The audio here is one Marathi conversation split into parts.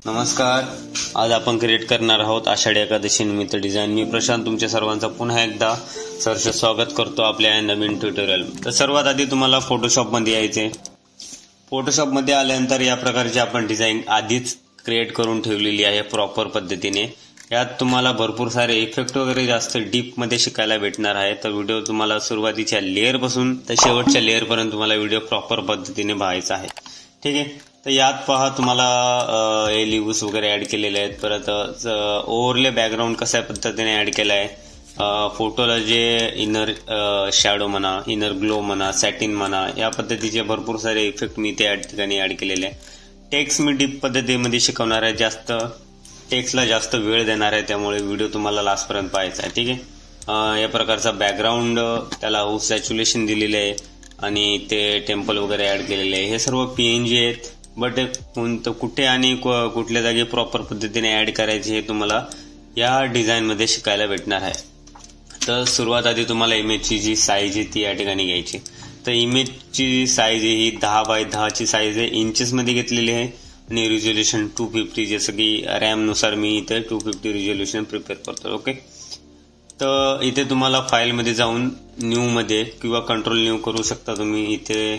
नमस्कार. आज आपण क्रिएट करणार आहोत आषाढी एकादशी निमित्त डिझाईन. मी प्रशांत तुमच्या सर्वांचं पुन्हा एकदा सहर्ष स्वागत करतो आपल्या या नवीन ट्युटोरियल. तर सर्वात आधी तुम्हाला फोटोशॉपमध्ये यायचे. फोटोशॉपमध्ये आल्यानंतर या प्रकारची आपण डिझाईन आधीच क्रिएट करून ठेवलेली आहे प्रॉपर पद्धतीने. यात तुम्हाला भरपूर सारे इफेक्ट वगैरे जास्त डीपमध्ये शिकायला भेटणार आहे. तर व्हिडिओ तुम्हाला सुरुवातीच्या लेअरपासून तर शेवटच्या लेअरपर्यंत तुम्हाला व्हिडिओ प्रॉपर पद्धतीने पाहायचा आहे. ठीक आहे. तर यात पहा तुम्हाला लिव्स वगैरे ऍड केलेले आहेत. परत ओव्हरले बॅकग्राऊंड कशा पद्धतीने ऍड केला आहे. फोटोला जे इनर शॅडो म्हणा, इनर ग्लो म्हणा, सॅटिन म्हणा, या पद्धतीचे भरपूर सारे इफेक्ट मी त्या ठिकाणी ऍड केलेले आहे. टेक्स्ट मी डीप पद्धतीमध्ये शिकवणार आहे. जास्त टेक्स्टला जास्त वेळ देणार आहे, त्यामुळे व्हिडिओ तुम्हाला लास्टपर्यंत पाहायचा आहे. ठीक आहे. या प्रकारचा बॅकग्राऊंड त्याला सॅच्युरेशन दिलेले आहे आणि ते टेम्पल वगैरे ऍड केलेले आहे. हे सर्व PNG आहेत, बट कुठे आणि कुठल्या जागी प्रॉपर पद्धतीने ऍड करायचे हे तुम्हाला या डिझाईनमध्ये शिकायला भेटणार आहे. तर सुरुवात आधी तुम्हाला इमेजची जी साईज आहे ती या ठिकाणी घ्यायची. तर इमेजची साईज ही 10 बाय 10 ची साईज आहे, इंचेसमध्ये घेतलेली आहे आणि रिझोल्युशन 250, जसं की रॅम नुसार मी इथे 250 रिझोल्युशन प्रिपेअर करतो. ओके. तर इथे तुम्हाला फाईलमध्ये जाऊन न्यू मध्ये किंवा कंट्रोल न्यू करू शकता तुम्ही. इथे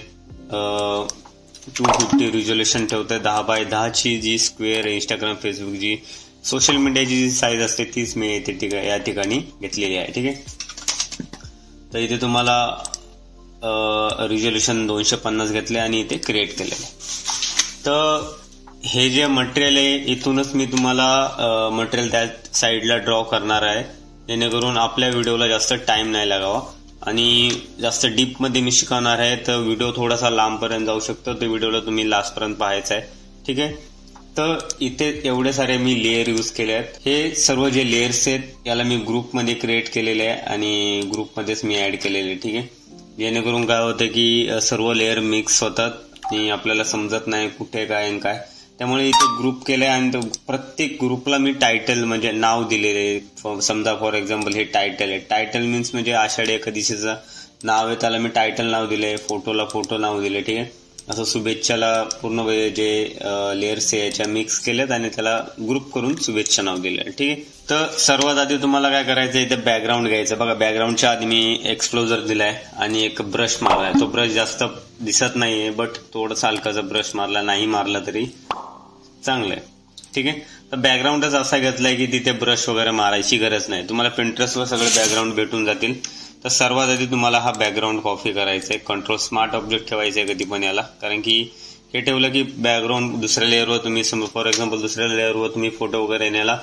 250 रिझोल्युशन ठेवतोय. 10 बाय 10 ची जी स्क्वेअर इंस्टाग्राम फेसबुक जी सोशल मीडियाची जी साईज असते तीच मी इथे या ठिकाणी घेतलेली आहे. ठीक आहे. तर इथे तुम्हाला रिझोल्युशन 250 घेतले आणि इथे क्रिएट केलेले. तर हे जे मटेरियल आहे इथूनच मी तुम्हाला मटेरियल त्या साईडला ड्रॉ करणार आहे, जेणेकरून आपल्या व्हिडिओला जास्त टाइम नाही लागावा आणि जास्त डीपमध्ये मी शिकवणार आहे. तर व्हिडिओ थोडासा लांबपर्यंत जाऊ शकतो. तर व्हिडिओला तुम्ही लास्टपर्यंत पाहायचा आहे. ठीक आहे. तर इथे एवढे सारे मी लेअर यूज केले आहेत. हे सर्व जे लेअर्स आहेत याला मी ग्रुपमध्ये क्रिएट केलेले आहे आणि ग्रुपमध्येच मी ऍड केलेले. ठीक आहे. जेणेकरून काय होतं की सर्व लेअर मिक्स होतात आणि आपल्याला समजत नाही कुठे काय आणि काय. त्यामुळे इथे ग्रुप केले आणि प्रत्येक ग्रुपला मी टायटल म्हणजे नाव दिलेले. समजा फॉर एक्झाम्पल हे टायटल आहे. टायटल मीन्स म्हणजे आषाढी एकादशीचं नाव आहे, त्याला मी टायटल नाव दिले. फोटोला फोटो नाव दिले. ठीक आहे. असं शुभेच्छाला पूर्ण जे लेअर्स आहे याच्या मिक्स केलेत आणि त्याला ग्रुप करून शुभेच्छा नाव दिले. ठीक आहे. तर सर्वात आधी तुम्हाला काय करायचं, इथे बॅकग्राऊंड घ्यायचं. बघा, बॅकग्राऊंडच्या आधी मी एक्सप्लोजर दिलाय आणि एक ब्रश मारलाय. तो ब्रश जास्त दिसत नाहीये, बट थोडंसं हलकाचा ब्रश मारला, नाही मारला तरी चांगलं आहे. ठीक आहे. तर बॅकग्राऊंडच असा घेतलाय की तिथे ब्रश वगैरे मारायची गरज नाही. तुम्हाला पिंटरेस्टवर सगळे बॅकग्राऊंड भेटून जातील. तर सर्वात आधी तुम्हाला हा बॅकग्राऊंड कॉपी करायचा आहे. कंट्रोल स्मार्ट ऑब्जेक्ट ठेवायचं आहे कधी पण याला, कारण की हे ठेवलं की बॅकग्राऊंड दुसऱ्या लेअरवर तुम्ही फॉर एक्झाम्पल दुसऱ्या लेअरवर तुम्ही फोटो वगैरे नेला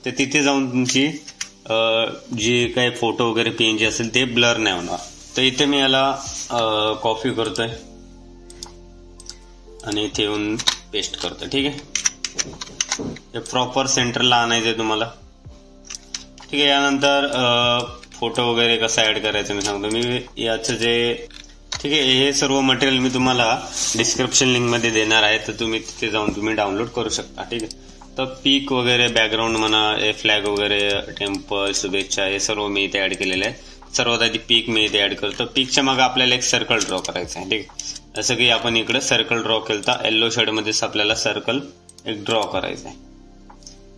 तर तिथे जाऊन तुमची जी काही फोटो वगैरे PNG असेल ते ब्लर नाही होणार. तर इथे मी याला कॉपी करतोय आणि इथे येऊन पेस्ट करतोय. ठीक आहे. हे प्रॉपर सेंटरला आणायचंय तुम्हाला. ठीक आहे. यानंतर फोटो वगैरे कसा ऍड करायचा मी सांगतो. मी याचं जे ठीक आहे, हे सर्व मटेरियल मी तुम्हाला डिस्क्रिप्शन लिंक मध्ये देणार आहे, तर तुम्ही तिथे जाऊन तुम्ही डाउनलोड करू शकता. ठीक आहे. तर पीक वगैरे बॅकग्राऊंड म्हणा, फ्लॅग वगैरे, टेम्पल, शुभेच्छा, हे सर्व मी इथे ऍड केलेले आहे. सर्वात आधी पीक मी इथे ऍड करतो. पीकच्या मागे आपल्याला एक सर्कल ड्रॉ करायचं आहे. ठीक आहे. जसं की आपण इकडे सर्कल ड्रॉ केलं, येलो शेड मध्येच आपल्याला सर्कल एक ड्रॉ करायचं आहे.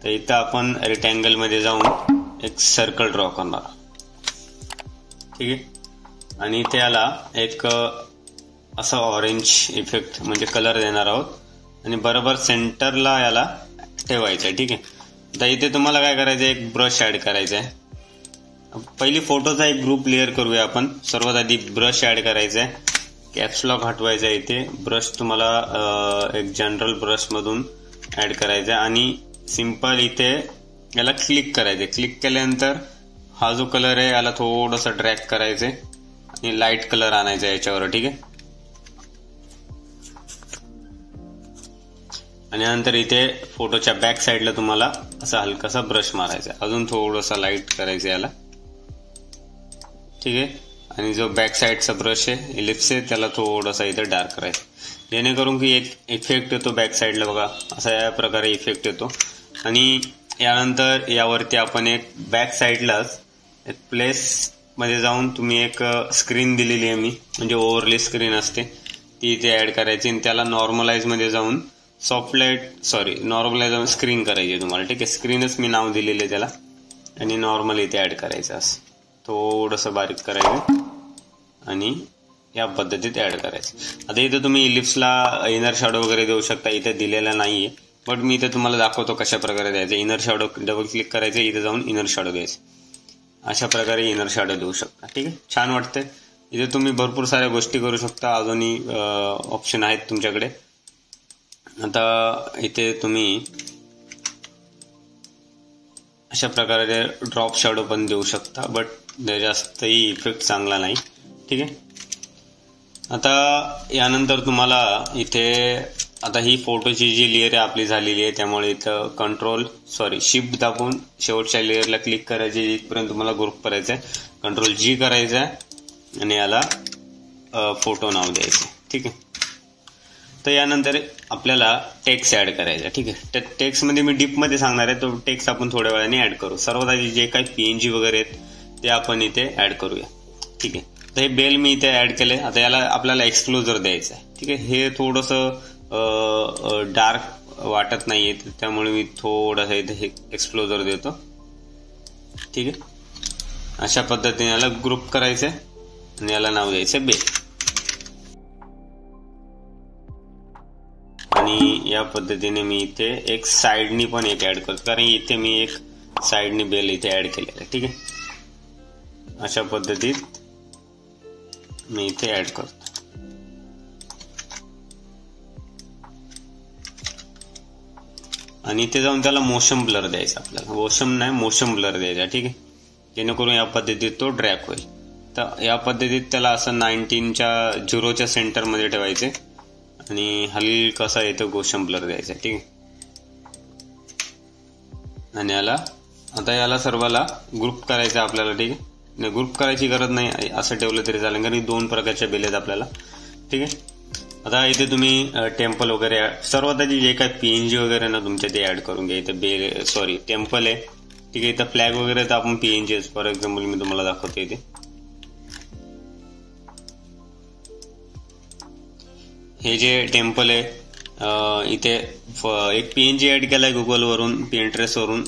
तर इथं आपण रेक्टँगल मध्ये जाऊन एक सर्कल ड्रॉ करणार. ठीक आहे. आणि त्याला एक असा ऑरेंज इफेक्ट म्हणजे कलर देणार आहोत आणि बरोबर सेंटरला याला ठेवायचं आहे. ठीक आहे. तर इथे तुम्हाला काय करायचं, एक ब्रश ऍड करायचा आहे. पहिली फोटोचा एक ग्रुप लेअर करूया आपण. सर्वात आधी ब्रश ऍड करायचा आहे. कॅप्स लॉक हटवायचा आहे. इथे ब्रश तुम्हाला एक जनरल ब्रश मधून ऍड करायचा आहे आणि सिंपल इथे याला क्लिक करायचंय. क्लिक केल्यानंतर हा जो कलर आहे याला थोडासा ड्रॅग करायचंय आणि लाईट कलर आणायचा याच्यावर. ठीक आहे. आणि नंतर इथे फोटोच्या बॅक साईडला तुम्हाला असा हलकासा ब्रश मारायचा, अजून थोडासा लाईट करायचं याला. ठीक आहे. आणि जो बॅक साईडचा ब्रश आहे, इलिप्स आहे, त्याला थोडासा इथे डार्क करायचा, जेणेकरून की एक इफेक्ट येतो बॅक साईडला. बघा, असा या प्रकारे इफेक्ट येतो. आणि यानंतर यावरती आपण एक बॅक साईडलाच एक प्लेस मध्ये जाऊन तुम्ही एक स्क्रीन दिलेली आहे मी, म्हणजे ओव्हरले स्क्रीन असते ती इथे ऍड करायची आणि त्याला नॉर्मलाइज मध्ये जाऊन soft light normal light screen करायची आहे तुम्हाला. ठीक आहे, स्क्रीनच मी नाव दिलेलं आहे त्याला. आणि नॉर्मल इथे ऍड करायचं, असं थोडंसं बारीक करायचं आणि या पद्धतीत ऍड करायचं. आता इथे तुम्ही इलिप्सला इनर शॅडो वगैरे देऊ शकता, इथे दिलेला नाहीये, बट मी इथे तुम्हाला दाखवतो कशा प्रकारे द्यायचं. इनर शॅडो डबल क्लिक करायचं, इथे जाऊन इनर शॅडो द्यायचं. अशा प्रकारे इनर शॅडो देऊ शकता. ठीक आहे, छान वाटतंय. इथे तुम्ही भरपूर साऱ्या गोष्टी करू शकता, अजूनही ऑप्शन आहेत तुमच्याकडे. आता इथे तुम्ही अशा प्रकारे ड्रॉप शॅडो पण देऊ शकता, बट जास्तही इफेक्ट चांगला नाही. ठीक आहे, आता यानंतर तुम्हाला इथे आता ही फोटोची जी लेअर आहे आपली झालेली आहे, त्यामुळे इथं शिफ्ट दाबून शेवटच्या लेअरला क्लिक करायचे, जिथपर्यंत तुम्हाला ग्रुप करायचा आहे. कंट्रोल G करायचा आहे आणि याला फोटो नाव द्यायचं. ठीक आहे, तर यानंतर आपल्याला टेक्स्ट ऍड करायचा. ठीक आहे, त्या टेक्स्टमध्ये मी डीपमध्ये सांगणार आहे, तो टेक्स्ट आपण थोड्या वेळाने ऍड करू. सर्वात आधी जे काही PNG वगैरे आहेत ते आपण इथे ऍड करूया. ठीक आहे, तर हे बेल मी इथे ऍड केलंय. आता याला आपल्याला एक्सक्लोजर द्यायचं आहे. ठीक आहे, हे थोडंसं डार्क वाटत नाहीये, त्यामुळे मी थोडासा इथे एक्सप्लोजर देतो. ठीक आहे, अशा पद्धतीने याला ग्रुप करायचंय आणि याला नाव द्यायचं बेल. आणि या पद्धतीने मी इथे एक साइडनी पण एक ऍड करतो, कारण इथे मी एक साइडनी बेल इथे ऍड केलेलं आहे. ठीक आहे, अशा पद्धतीत मी इथे ऍड करतो. आणि इथे जाऊन त्याला मोशन ब्लर द्यायचा, आपल्याला मोशन ब्लर द्यायचा. ठीक आहे, जेणेकरून या पद्धतीत तो ड्रॅग होईल. तर या पद्धतीत त्याला असं 0च्या सेंटरमध्ये ठेवायचे आणि हलकासा इथं मोशन ब्लर द्यायचा. ठीक आहे, आणि याला सर्वाला ग्रुप करायचा आपल्याला. ठीक आहे, ग्रुप करायची गरज नाही, असं ठेवलं तरी चालेल, कारण 2 प्रकारच्या बेल आहेत आपल्याला. ठीक आहे, आता इथे तुम्ही टेम्पल वगैरे सर्वात आधी जे काही PNG वगैरे ना तुमच्या ते ऍड करून घ्या. इथे टेम्पल आहे. ठीक आहे, इथं फ्लॅग वगैरे तर आपण PNG फॉर एक्झाम्पल मी तुम्हाला दाखवतो. इथे हे जे टेम्पल आहे, इथे एक PNG ऍड केलाय गुगलवरून, Pinterest वरून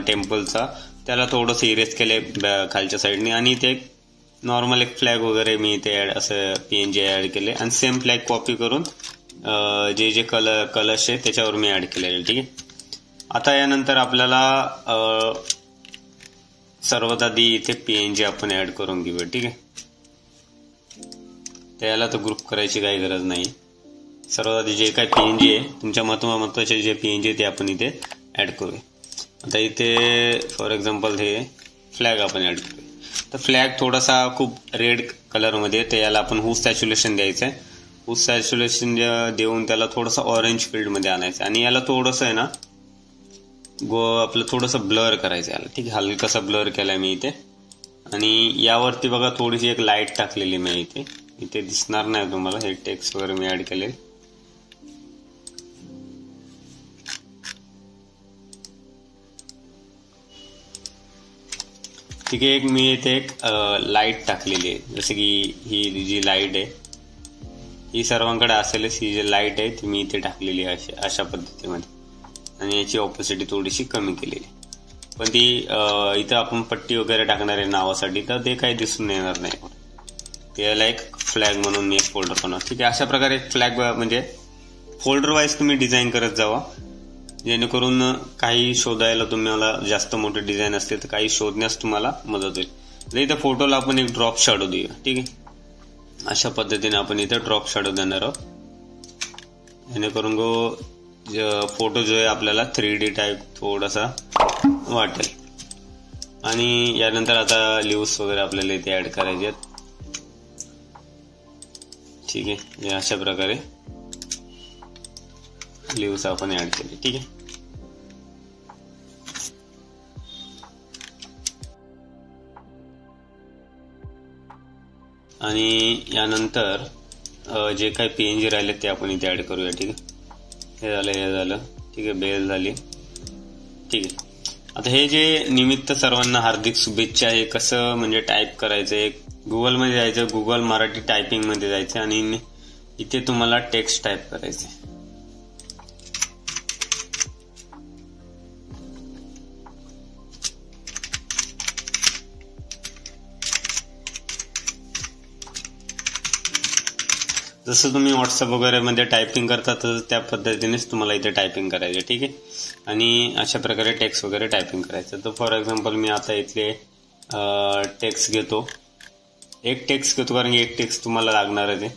टेम्पलचा. त्याला थोडंसं इरेज केलंय खालच्या साईडने, आणि इथे नॉर्मल एक फ्लॅग वगैरे मी इथे असं PNG ऍड केले, आणि सेम फ्लॅग कॉपी करून जे कलश आहे त्याच्यावर मी ऍड केलेले. ठीक आहे, आता यानंतर आपल्याला सर्वात आधी इथे PNG आपण ऍड करून घेऊया. ठीक आहे, त्याला तर ग्रुप करायची काही गरज नाही. सर्वात आधी जे काही PNG आहे तुमच्या महत्वाचे जे PNG ते आपण इथे ऍड करूया. आता इथे फॉर एक्झाम्पल हे फ्लॅग आपण ऍड करूया. तर फ्लॅग थोडासा खूप रेड कलरमध्ये, तर याला आपण हुस सॅच्युरेशन द्यायचं आहे. हुस सॅच्युरेशन देऊन त्याला थोडंसं ऑरेंज फील्डमध्ये आणायचं, आणि याला थोडंसं आहे ना आपलं थोडंसं ब्लर करायचं याला. ठीक आहे, हलकासा ब्लर केलाय मी इथे. आणि यावरती बघा थोडीशी एक लाईट टाकलेली मी इथे दिसणार नाही तुम्हाला, हे टेक्स्ट वगैरे मी ऍड केले. ठीक आहे, मी इथे एक लाईट टाकलेली आहे, जसं की ही जी लाईट आहे ही सर्वांकडे असेलच. ही जी लाईट आहे ती मी इथे टाकलेली आहे अशा पद्धतीमध्ये, आणि याची ऑपोसिटी थोडीशी कमी केलेली. पण ती इथं आपण पट्टी वगैरे टाकणार आहे नावासाठी, तर ते काही दिसून येणार नाही. त्याला एक फ्लॅग म्हणून मी एक फोल्डर बनवतो. ठीक आहे, अशा प्रकारे एक फ्लॅग म्हणजे फोल्डर वाईज तुम्ही डिझाईन करत जावा, जेणेकरून काही शोधायला तुम्हाला जास्त मोठे डिझाईन असते तर काही शोधण्यास तुम्हाला मदत होईल. इथे फोटोला आपण एक ड्रॉप शॅडो देऊया. ठीक आहे, अशा पद्धतीने आपण इथे ड्रॉप शॅडो देणार आहोत, जेणेकरून फोटो जो आहे आपल्याला 3D टाईप थोडासा वाटेल. आणि यानंतर आता लिव्स वगैरे आपल्याला इथे ऍड करायचे आहेत. ठीक आहे, अशा प्रकारे लिव्स आपण ऍड केले. ठीक आहे, आणि यानंतर जे काही PNG राहिले ते आपण इथे ऍड करूया. ठीक आहे, हे झालं. ठीक आहे, बेल झाली. ठीक आहे, आता हे जे निमित्त सर्वांना हार्दिक शुभेच्छा, हे कसं म्हणजे टाईप करायचं, गुगलमध्ये जायचं, गुगल मराठी टायपिंग मध्ये जायचं, आणि इथे तुम्हाला टेक्स्ट टाईप करायचं. जसं तुम्ही व्हॉट्सअप वगैरे मध्ये टायपिंग करता तर त्या पद्धतीनेच तुम्हाला इथे टायपिंग करायचं, ठीक आहे. आणि अशा प्रकारे टेक्स्ट वगैरे टायपिंग करायचं. तर फॉर एक्झाम्पल मी आता इथले टेक्स्ट घेतो, एक टेक्स्ट घेतो कारण की एक टेक्स्ट तुम्हाला लागणार आहे ते,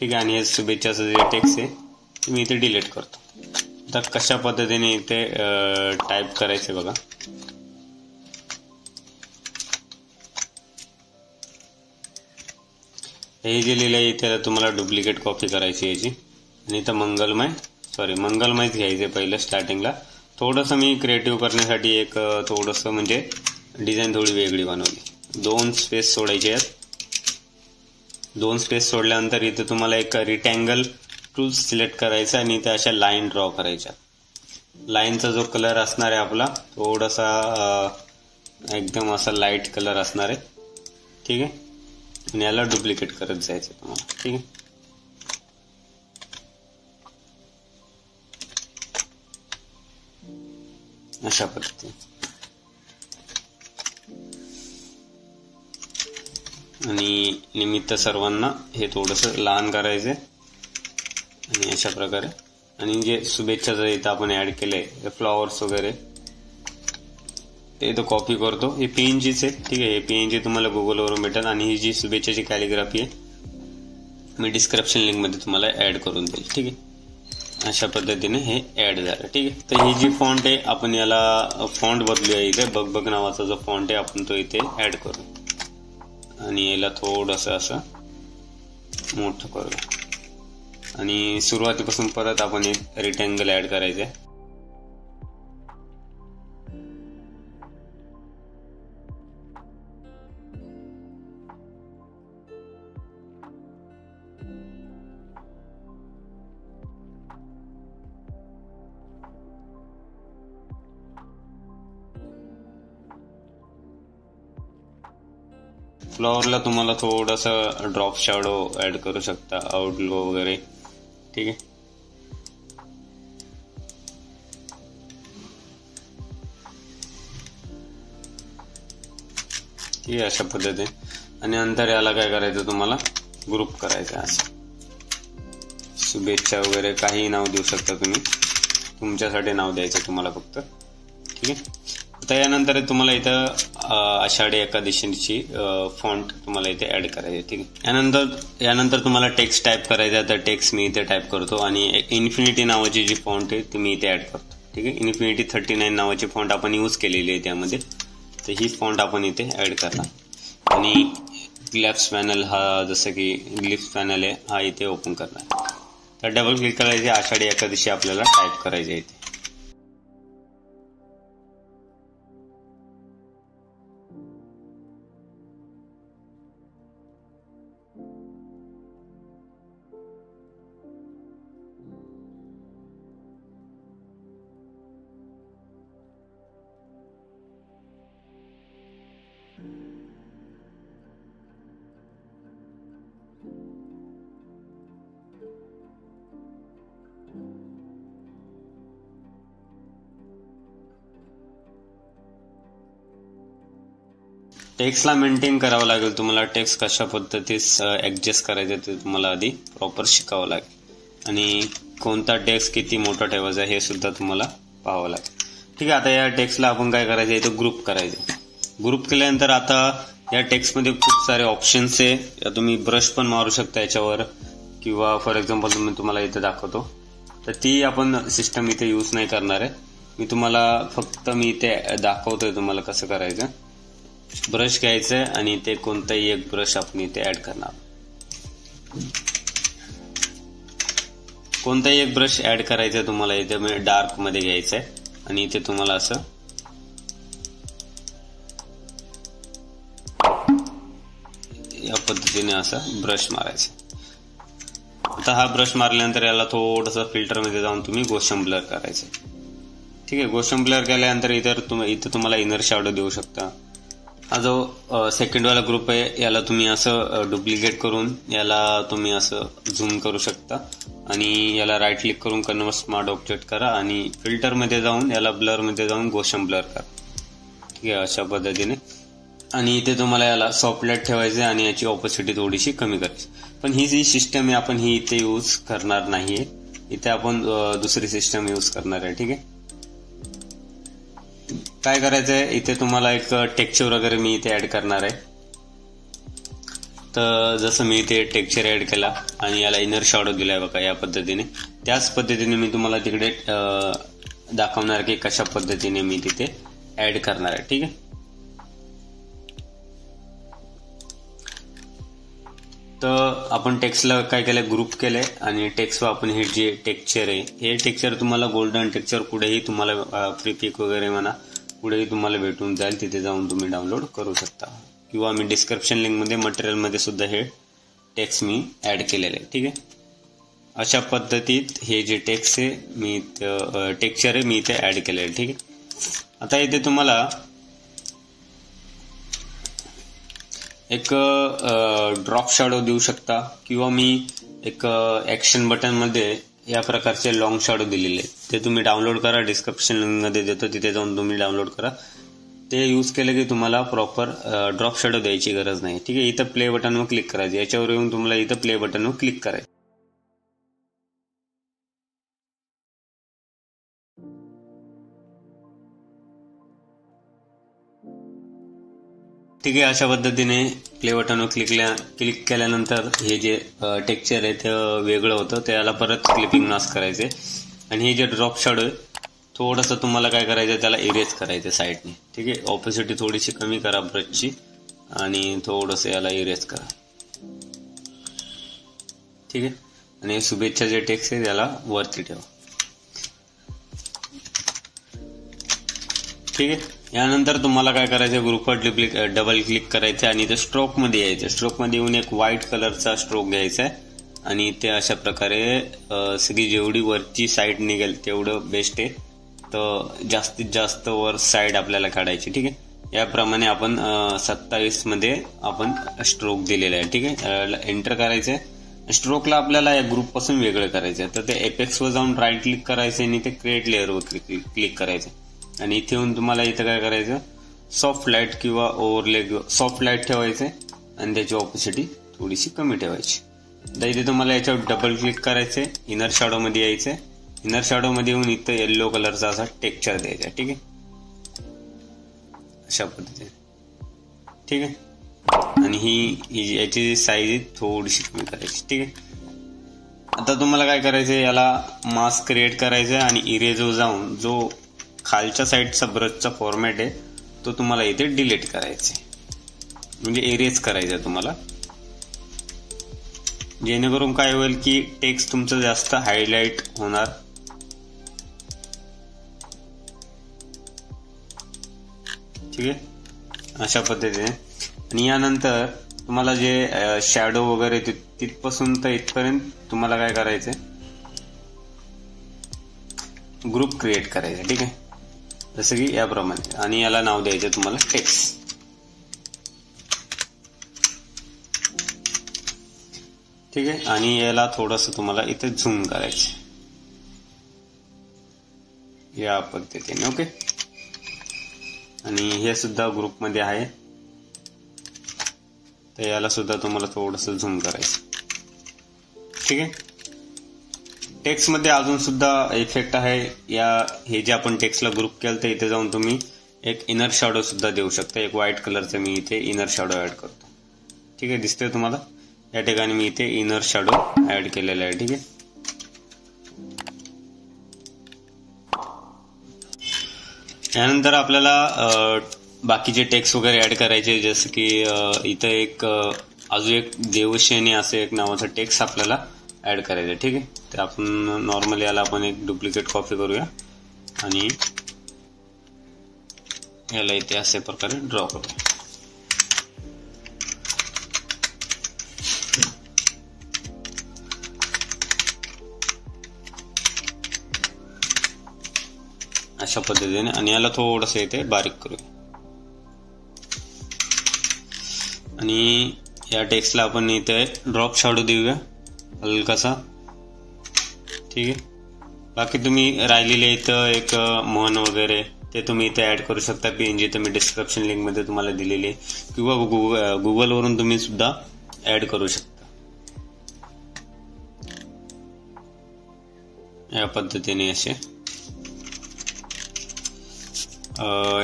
ठीक आहे. आणि हे शुभेच्छाचं जे टेक्स्ट आहे ते मी इथे डिलीट करतो. तर कशा पद्धतीने इथे टाईप करायचे बघा. हे जे लिहिलं आहे इथे तुम्हाला डुप्लिकेट कॉपी करायची याची, आणि इथं मंगलमयच घ्यायचे पहिलं स्टार्टिंगला. थोडंसं मी क्रिएटिव्ह करण्यासाठी एक थोडंसं म्हणजे डिझाईन थोडी वेगळी बनवली. 2 स्पेस सोडायचे आहेत. 2 स्पेस सोडल्यानंतर इथे तुम्हाला एक रिटँगल टूल सिलेक्ट करायचा आणि इथे अशा लाईन ड्रॉ करायच्या. लाईनचा जो कलर असणार आहे आपला थोडासा एकदम असा लाईट कलर असणार आहे, ठीक आहे. आणि याला डुप्लिकेट करत जायचं तुम्हाला, ठीक आहे. अशा पद्धतीने. आणि निमित्त सर्वांना हे थोडंसं लहान करायचं आणि अशा प्रकारे. आणि जे शुभेच्छाचं इथं आपण ऍड केलंय फ्लॉवर्स वगैरे ते इथं कॉपी करतो. हे PNGच आहे, ठीक आहे. हे PNG तुम्हाला गुगलवरून भेटेल. आणि ही जी शुभेच्छाची कॅलिग्राफी आहे मी डिस्क्रिप्शन लिंक मध्ये तुम्हाला ऍड करून देईल, ठीक आहे. अशा पद्धतीने हे ऍड झालं, ठीक आहे. तर ही जी फॉन्ट आहे आपण याला फॉन्ट बदलूया. इथे बग नावाचा जो फॉन्ट आहे आपण तो इथे ऍड करू आणि याला थोडंसं असं मोठं करूया. आणि सुरुवातीपासून परत आपण एक रेक्टँगल ऍड करायचं. फ्लॉवरला तुम्हाला थोडंसं ड्रॉप शॅडो ऍड करू शकता, आउटग्लो वगैरे, ठीक आहे. ठीक आहे, अशा पद्धतीने. आणि नंतर याला काय करायचं तुम्हाला ग्रुप करायचं. असं शुभेच्छा वगैरे काही नाव देऊ शकता तुम्ही, तुमच्यासाठी नाव द्यायचं तुम्हाला फक्त, ठीक आहे. आता यानंतर तुम्हाला इथं आषाढी एकादशीची फॉन्ट तुम्हाला इथे ऍड करायचे, ठीक आहे. यानंतर तुम्हाला टेक्स्ट टाईप करायचा. तर टेक्स्ट मी इथे टाईप करतो आणि इन्फिनिटी नावाची जी फॉन्ट आहे ती मी इथे ऍड करतो, ठीक आहे. इन्फिनिटी 39 नावाची फॉन्ट आपण यूज केलेली आहे त्यामध्ये. तर ही फॉन्ट आपण इथे ऍड करणार. आणि ग्लिप्स पॅनल हा जसं की ग्लिप्स पॅनल आहे हा इथे ओपन करणार. तर डबल क्लिक करायचे. आषाढी एकादशी आपल्याला टाईप करायचे इथे. टेक्स्टला मेंटेन करावं लागेल तुम्हाला. टेक्स्ट कशा पद्धतीस ऍडजस्ट करायचं ते तुम्हाला आधी प्रॉपर शिकावं लागेल. आणि कोणता टेक्स्ट किती मोठा ठेवायचा हे सुद्धा तुम्हाला पाहावं लागेल, ठीक आहे. आता या टेक्स्टला आपण काय करायचं, इथं ग्रुप करायचं. ग्रुप केल्यानंतर आता या टेक्स्टमध्ये खूप सारे ऑप्शन्स आहे. तुम्ही ब्रश पण मारू शकता याच्यावर, किंवा फॉर एक्झाम्पल मी तुम्हाला इथे दाखवतो. तर ती आपण सिस्टम इथे यूज नाही करणार आहे. मी इथे दाखवतोय तुम्हाला कसं करायचं. ब्रश घ्यायचं आणि ते कोणताही एक ब्रश आपण इथे ऍड करणार. कोणताही एक ब्रश ऍड करायचं तुम्हाला इथे म्हणजे डार्क मध्ये घ्यायचंय आणि इथे तुम्हाला असं या पद्धतीने असं ब्रश मारायचं. आता हा ब्रश मारल्यानंतर याला थोडंसं फिल्टर मध्ये जाऊन तुम्ही गोशन ब्लर करायचं, ठीक आहे. गोशन ब्लर केल्यानंतर इथे तुम्हाला इनर शॅडो देऊ शकता. हा जो सेकंड वाला ग्रुप आहे याला तुम्ही असं डुप्लिकेट करून याला तुम्ही असं झूम करू शकता. आणि याला राईट क्लिक करून कन्वर्ट स्मार्ट ऑब्जेक्ट करा आणि फिल्टर मध्ये जाऊन याला ब्लर मध्ये जाऊन गोशन ब्लर करा, ठीक आहे. अशा पद्धतीने आणि इथे तुम्हाला याला सॉफ्ट लाईट ठेवायचे आणि याची ऑपोसिटी थोडीशी कमी करायची. पण ही जी सिस्टम आहे आपण ही इथे यूज करणार नाहीये. इथे आपण दुसरी सिस्टम यूज करणार आहे. ठीक आहे. काय करायचंय, इथे तुम्हाला एक टेक्स्चर वगैरे मी इथे ऍड करणार आहे. तर जसं मी इथे टेक्स्चर ऍड केला आणि याला इनर शॅडो दिलाय बघा या पद्धतीने, त्याच पद्धतीने मी तुम्हाला तिकडे दाखवणार की कशा पद्धतीने मी तिथे ऍड करणार आहे. ठीक आहे. तर आपण टेक्स्टला काय केलंय, ग्रुप केलंय आणि टेक्स्टवर आपण हे जे टेक्स्चर आहे, हे टेक्स्चर तुम्हाला गोल्डन टेक्स्चर कुठेही तुम्हाला फ्री पिक वगैरे म्हणा कुठेही तुम्हाला भेटून जाईल. तिथे जाऊन तुम्ही डाउनलोड करू शकता किंवा मी डिस्क्रिप्शन लिंकमध्ये मटेरियलमध्ये सुद्धा हे टेक्स्ट मी ऍड केलेलं आहे. ठीक आहे. अशा पद्धतीत हे जे टेक्स्ट आहे मी टेक्स्चर आहे मी इथे ऍड केलेलं आहे. ठीक आहे. आता इथे तुम्हाला एक ड्रॉप शॅडो देऊ शकता किंवा मी एक ऍक्शन बटन मध्ये या प्रकारचे लॉंग शॅडो दिलेले आहेत. ते तुम्ही डाउनलोड करा, डिस्क्रिप्शन लिंक मध्ये देतो, तिथे जाऊन तुम्ही डाउनलोड करा. ते यूज केलं की तुम्हाला प्रॉपर ड्रॉप शॅडो द्यायची गरज नाही. ठीक आहे. इथं प्ले बटनवर क्लिक करायचं, याच्यावर येऊन तुम्हाला इथं प्ले बटनवर क्लिक करायचं. ठीक आहे. अशा पद्धतीने प्ले बटनवर क्लिक केल्यानंतर हे जे टेक्स्चर आहे ते वेगळं होतं, त्याला परत क्लिपिंग मास्क करायचे आणि हे जे ड्रॉप शॅडो आहे थोडंसं तुम्हाला काय करायचं, त्याला इरेज करायचं साईडने. ठीक आहे. ऑपोसिटी थोडीशी कमी करा ब्रशची आणि थोडंसं याला इरेज करा. ठीक आहे. आणि शुभेच्छा जे टेक्स्ट आहे त्याला वरती ठेवा. ठीक आहे. यानंतर तुम्हाला काय करायचं, ग्रुपवर डबल क्लिक करायचं आणि ते स्ट्रोक मध्ये यायचं. स्ट्रोक मध्ये येऊन एक व्हाईट कलरचा स्ट्रोक घ्यायचा आहे आणि ते अशा प्रकारे सगळी जेवढी वरची साईड निघेल तेवढं बेस्ट आहे. तर जास्तीत जास्त वर साईड आपल्याला काढायची. ठीक आहे. याप्रमाणे आपण 27 मध्ये आपण स्ट्रोक दिलेला आहे. ठीक आहे. एंटर करायचंय. स्ट्रोकला आपल्याला या ग्रुप पासून वेगळं करायचं, तर ते एपेक्स वर जाऊन राईट क्लिक करायचं आणि ते क्रिएट लेअरवर क्लिक करायचं आणि इथे येऊन तुम्हाला इथं काय करायचं, सॉफ्ट लाईट किंवा ओव्हरले सॉफ्ट लाईट ठेवायचे आणि त्याची ऑपोसिटी थोडीशी कमी ठेवायची. तर इथे तुम्हाला याच्यावर डबल क्लिक करायचे, इनर शॅडो मध्ये यायचंय. इनर शॅडो मध्ये येऊन इथं येल्लो कलरचा असा टेक्स्चर द्यायचा. ठीक आहे. अशा पद्धतीने. ठीक आहे. आणि ही याची साईज थोडीशी कमी करायची. ठीक आहे. आता तुम्हाला काय करायचंय, याला मास्क क्रिएट करायचं आणि इरेजवर जाऊन जो खालच्या साईडचा ब्रशचा फॉर्मॅट आहे तो तुम्हाला इथे डिलीट करायचा, म्हणजे इरेज करायचा तुम्हाला, जेणेकरून काय होईल की टेक्स्ट तुमचं जास्त हायलाइट होणार. ठीक आहे. अशा पद्धतीने. आणि यानंतर तुम्हाला जे शॅडो वगैरे तिथपासून तर इथपर्यंत तुम्हाला काय करायचंय, ग्रुप क्रिएट करायचा. ठीक आहे. जसं की याप्रमाणे आणि याला नाव द्यायचं तुम्हाला टेक्स्ट. ठीक आहे. आणि याला थोडंसं तुम्हाला इथे झूम करायचं या पद्धतीने. ओके. आणि हे सुद्धा ग्रुपमध्ये आहे, तर याला सुद्धा तुम्हाला थोडंसं झूम करायचं. ठीक आहे. टेक्स्ट मध्ये अजून सुद्धा इफेक्ट आहे. हे जे आपण टेक्स्टला ग्रुप केलं तर इथे जाऊन तुम्ही एक इनर शॅडो सुद्धा देऊ शकता. एक व्हाईट कलरचा मी इथे इनर शॅडो ऍड करतो. ठीक आहे. दिसतोय तुम्हाला, या ठिकाणी मी इथे इनर शॅडो ऍड केलेला आहे. ठीक आहे. यानंतर आपल्याला बाकीचे टेक्स्ट वगैरे ऍड करायचे, जसं की इथं एक अजून एक देवशेनी असं एक नावाचं टेक्स्ट आपल्याला ऍड करायचं. ठीक आहे. तर आपण नॉर्मली याला आपण एक डुप्लिकेट कॉपी करूया आणि याला इथे अशा प्रकारे ड्रॉ करूया. अशा पद्धतीने. आणि याला थोडंसं इथे बारीक करूया आणि या टेक्स्टला आपण इथे ड्रॉप शॅडो देऊया हलकासा. ठीक आहे. बाकी तुम्ही राहिलेले इथं एक म्हण वगैरे ते तुम्ही इथे ऍड करू शकता. PNG तुम्ही डिस्क्रिप्शन लिंक मध्ये तुम्हाला दिलेली आहे किंवा गुगलवरून तुम्ही सुद्धा ऍड करू शकता. या पद्धतीने असे.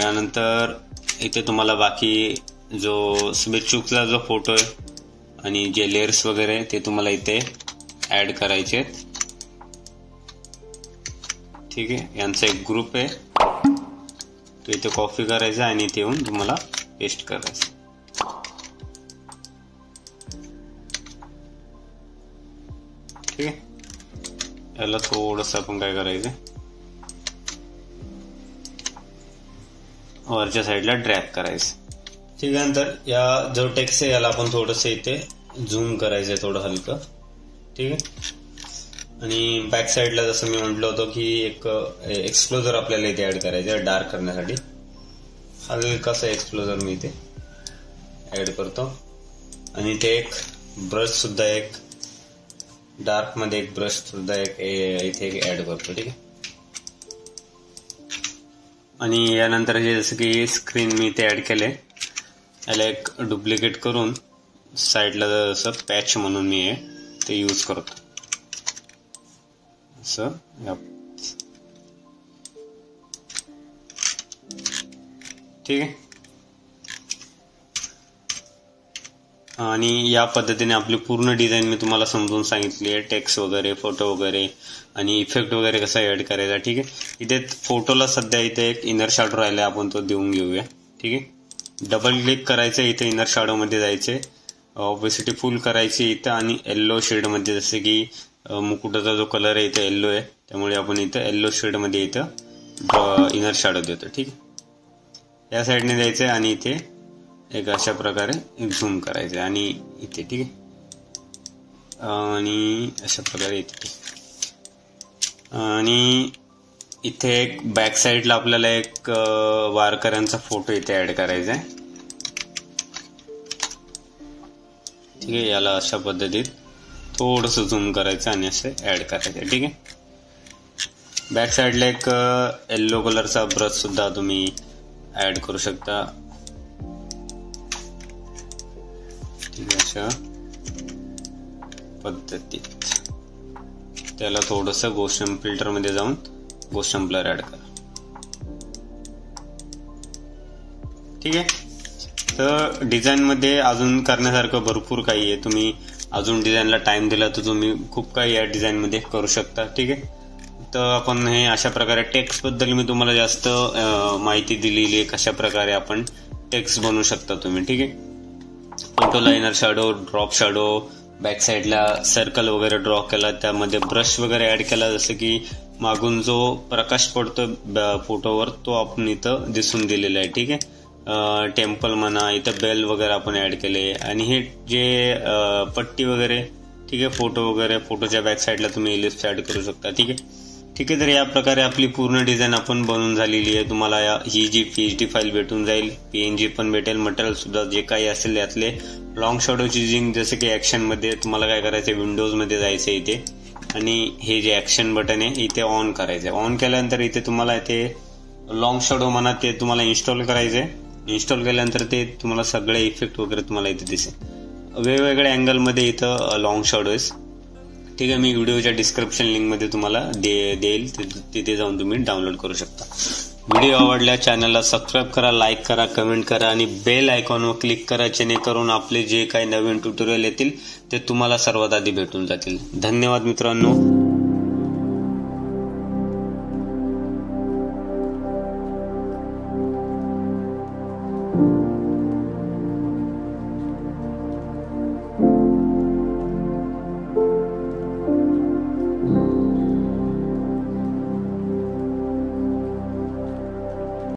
यानंतर इथे तुम्हाला बाकी जो शुभेच्छुकचा जो फोटो आहे आणि जे लेयर्स वगैरे ते तुम्हाला इथे ऍड करायचे आहेत. ठीक आहे, यांचा एक ग्रुप आहे तो इथे कॉपी करायचा आणि इथे येऊन तुम्हाला पेस्ट करायचं. ठीक आहे, याला थोडंसं आपण काय करायचं, वरच्या साईडला ड्रॅग करायचं. ठीक आहे, नंतर या जो टेक्स्ट आहे याला आपण थोडंसं इथे झूम करायचंय थोडं हलकं. ठीक आहे, आणि बॅक साईडला जसं मी म्हटलं होतं की एक एक्सप्लोजर आपल्याला इथे ऍड करायचं आहे डार्क करण्यासाठी. हलकासा एक्सप्लोजर मी इथे ऍड करतो आणि ते एक ब्रश सुद्धा, एक डार्क मध्ये एक ब्रश सुद्धा इथे ऍड करतो. ठीक आहे, आणि यानंतर हे जसं की स्क्रीन मी इथे ऍड केले, याला एक डुप्लिकेट करून साईडला जसं पॅच म्हणून मी हे ते यूज करतो असं. ठीक आहे, आणि या पद्धतीने आपली पूर्ण डिझाईन मी तुम्हाला समजून सांगितली आहे. टेक्स्ट वगैरे, फोटो वगैरे आणि इफेक्ट वगैरे कसा ऍड करायचा. ठीक आहे, इथे फोटोला सध्या इथे एक इनर शॅडो राहिला, आपण तो देऊन घेऊया. ठीक आहे, डबल क्लिक करायचं, इथे इनर शॅडो मध्ये जायचे, ऑब्विसिटी फुल करायची इथं आणि येल्लो शेड मध्ये, जसे की मुकुटाचा जो कलर आहे इथे येल्लो आहे, त्यामुळे आपण इथं येल्लो शेड मध्ये इथं इनर शॅडो देतो. ठीक आहे, या साईडने द्यायचंय आणि इथे एक अशा प्रकारे झूम करायचं आणि इथे. ठीक आहे, आणि अशा प्रकारे इथे. आणि इथे एक बॅक साईडला आपल्याला एक वारकऱ्यांचा फोटो इथे ऍड करायचा आहे. ठीक आहे, याला अशा पद्धतीत थोडंसं झूम करायचं आणि असं ऍड करायचं. ठीक आहे, बॅक साईडला एक येल्लो कलरचा ब्रश सुद्धा तुम्ही ऍड करू शकता. ठीक आहे, अशा पद्धतीत त्याला थोडंसं गोशन फिल्टर मध्ये जाऊन गोशन ब्लर ऍड करा. ठीक आहे, तर डिझाईन मध्ये अजून करण्यासारखं भरपूर काही आहे. तुम्ही अजून डिझाईनला टाइम दिला तर तुम्ही खूप काही या डिझाईन मध्ये करू शकता. ठीक आहे, तर आपण हे अशा प्रकारे टेक्स्ट बद्दल मी तुम्हाला जास्त माहिती दिलेली आहे, कशा प्रकारे आपण टेक्स्ट बनवू शकता तुम्ही. ठीक आहे, फोटोला inner shadow, drop shadow, back साईडला सर्कल वगैरे ड्रॉ केला, त्यामध्ये ब्रश वगैरे ऍड केला, जसं की मागून जो प्रकाश पडतो फोटोवर तो आपण इथं दिसून दिलेला आहे. ठीक आहे, टेम्पल म्हणा, इथं बेल वगैरे आपण ऍड केले आणि हे जे पट्टी वगैरे. ठीक आहे, फोटो वगैरे, फोटोच्या बॅक साईडला तुम्ही इलिप्स ऍड करू शकता. ठीक आहे, ठीक आहे, तर या प्रकारे आपली पूर्ण डिझाईन आपण बनवून झालेली आहे. तुम्हाला ही जी PNG फाईल भेटून जाईल, PNG पण भेटेल, मटेरियल सुद्धा जे काही असेल यातले. लॉंग शॅडो चिजिंग, जसं की ऍक्शन मध्ये तुम्हाला काय करायचं, विंडोज मध्ये जायचं इथे आणि हे जे ऍक्शन बटन आहे इथे ऑन करायचं. ऑन केल्यानंतर इथे तुम्हाला इथे लॉंग शॅडो म्हणा ते तुम्हाला इन्स्टॉल करायचंय. इन्स्टॉल केल्यानंतर ते तुम्हाला सगळे इफेक्ट वगैरे तुम्हाला इथे दिसेल, वेगवेगळ्या अँगल मध्ये इथं लॉंग शॅडो आहे. ठीक आहे, मी व्हिडिओच्या डिस्क्रिप्शन लिंक मध्ये तुम्हाला देईल, तिथे जाऊन तुम्ही डाउनलोड करू शकता. व्हिडिओ आवडल्या चॅनलला सबस्क्राईब करा, लाईक करा, कमेंट करा आणि बेल आयकॉनवर क्लिक करा, जेणेकरून आपले जे काही नवीन ट्युटोरियल येतील ते तुम्हाला सर्वात आधी भेटून जातील. धन्यवाद मित्रांनो.